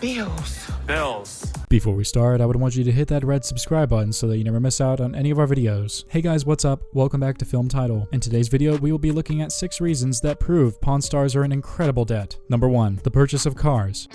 Bills. Before we start, I would want you to hit that red subscribe button so that you never miss out on any of our videos. Hey guys, what's up? Welcome back to Film Title. In today's video, we will be looking at 6 reasons that prove Pawn Stars are in incredible debt. Number 1. The purchase of cars.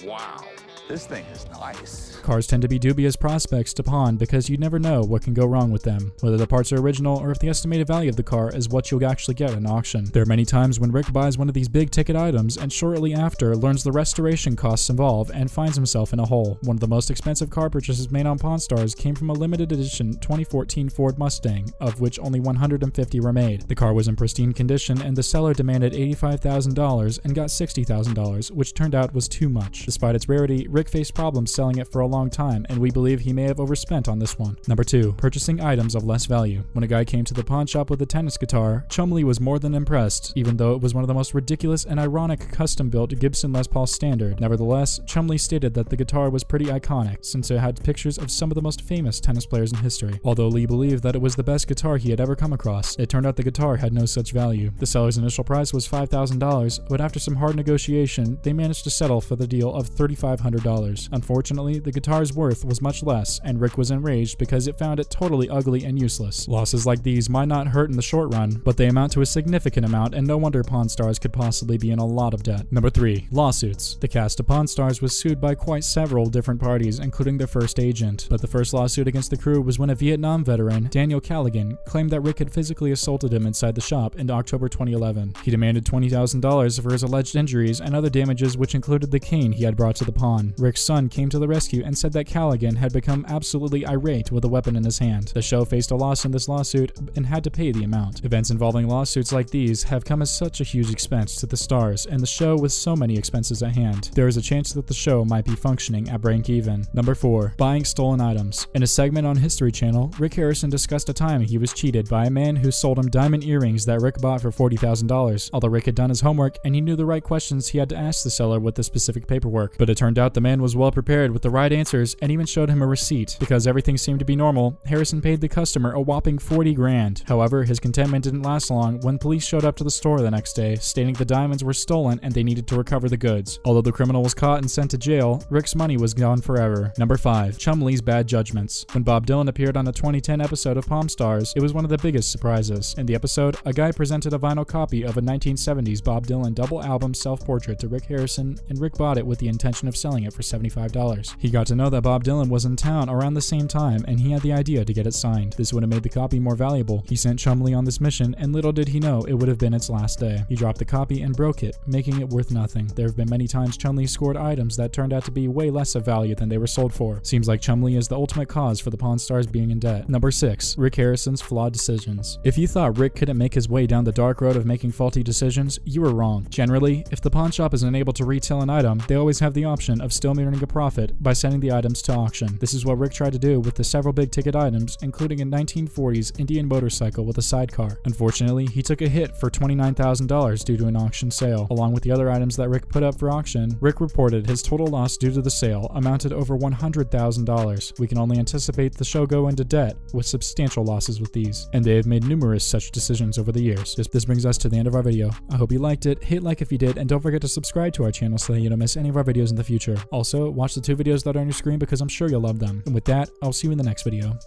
Wow, this thing is nice. Cars tend to be dubious prospects to pawn because you never know what can go wrong with them, whether the parts are original or if the estimated value of the car is what you'll actually get in auction. There are many times when Rick buys one of these big ticket items and shortly after learns the restoration costs involved and finds himself in a hole. One of the most expensive car purchases made on Pawn Stars came from a limited edition 2014 Ford Mustang, of which only 150 were made. The car was in pristine condition and the seller demanded $85,000 and got $60,000, which turned out was too much. Despite its rarity, Rick faced problems selling it for a long time, and we believe he may have overspent on this one. Number 2. Purchasing items of less value. When a guy came to the pawn shop with a tennis guitar, Chumley was more than impressed, even though it was one of the most ridiculous and ironic custom-built Gibson Les Paul Standard. Nevertheless, Chumley stated that the guitar was pretty iconic, since it had pictures of some of the most famous tennis players in history. Although Lee believed that it was the best guitar he had ever come across, it turned out the guitar had no such value. The seller's initial price was $5,000, but after some hard negotiation, they managed to settle for the deal of $3,500. Unfortunately, the guitar's worth was much less, and Rick was enraged because it found it totally ugly and useless. Losses like these might not hurt in the short run, but they amount to a significant amount, and no wonder Pawn Stars could possibly be in a lot of debt. Number 3. Lawsuits. The cast of Pawn Stars was sued by quite several different parties, including their first agent, but the first lawsuit against the crew was when a Vietnam veteran, Daniel Callaghan, claimed that Rick had physically assaulted him inside the shop in October 2011. He demanded $20,000 for his alleged injuries and other damages, which included the cane he had brought to the pawn. Rick's son came to the rescue and said that Callaghan had become absolutely irate with a weapon in his hand. The show faced a loss in this lawsuit and had to pay the amount. Events involving lawsuits like these have come as such a huge expense to the stars and the show with so many expenses at hand. There is a chance that the show might be functioning at break even. Number 4. Buying stolen items. In a segment on History Channel, Rick Harrison discussed a time he was cheated by a man who sold him diamond earrings that Rick bought for $40,000. Although Rick had done his homework and he knew the right questions, he had to ask the seller with the specific paperwork. But it turned out the man was well prepared with the right answers and even showed him a receipt. Because everything seemed to be normal, Harrison paid the customer a whopping $40,000. However, his contentment didn't last long when police showed up to the store the next day, stating the diamonds were stolen and they needed to recover the goods. Although the criminal was caught and sent to jail, Rick's money was gone forever. Number 5. Chumley's bad judgments. When Bob Dylan appeared on a 2010 episode of Pawn Stars, it was one of the biggest surprises. In the episode, a guy presented a vinyl copy of a 1970s Bob Dylan double album self-portrait to Rick Harrison, and Rick bought it with the intention of selling it for $75. He got to know that Bob Dylan was in town around the same time, and he had the idea to get it signed. This would have made the copy more valuable. He sent Chumley on this mission, and little did he know it would have been its last day. He dropped the copy and broke it, making it worth nothing. There have been many times Chumley scored items that turned out to be way less of value than they were sold for. Seems like Chumley is the ultimate cause for the Pawn Stars being in debt. Number 6. Rick Harrison's flawed decisions. If you thought Rick couldn't make his way down the dark road of making faulty decisions, you were wrong. Generally, if the pawn shop isn't able to retail an item, they always have the option of still earning a profit by sending the items to auction. This is what Rick tried to do with the several big ticket items, including a 1940s Indian motorcycle with a sidecar. Unfortunately, he took a hit for $29,000 due to an auction sale. Along with the other items that Rick put up for auction, Rick reported his total loss due to the sale amounted over $100,000. We can only anticipate the show go into debt with substantial losses with these, and they have made numerous such decisions over the years. This brings us to the end of our video. I hope you liked it, hit like if you did, and don't forget to subscribe to our channel so that you don't miss any of our videos in the future. Also, watch the 2 videos that are on your screen because I'm sure you'll love them. And with that, I'll see you in the next video.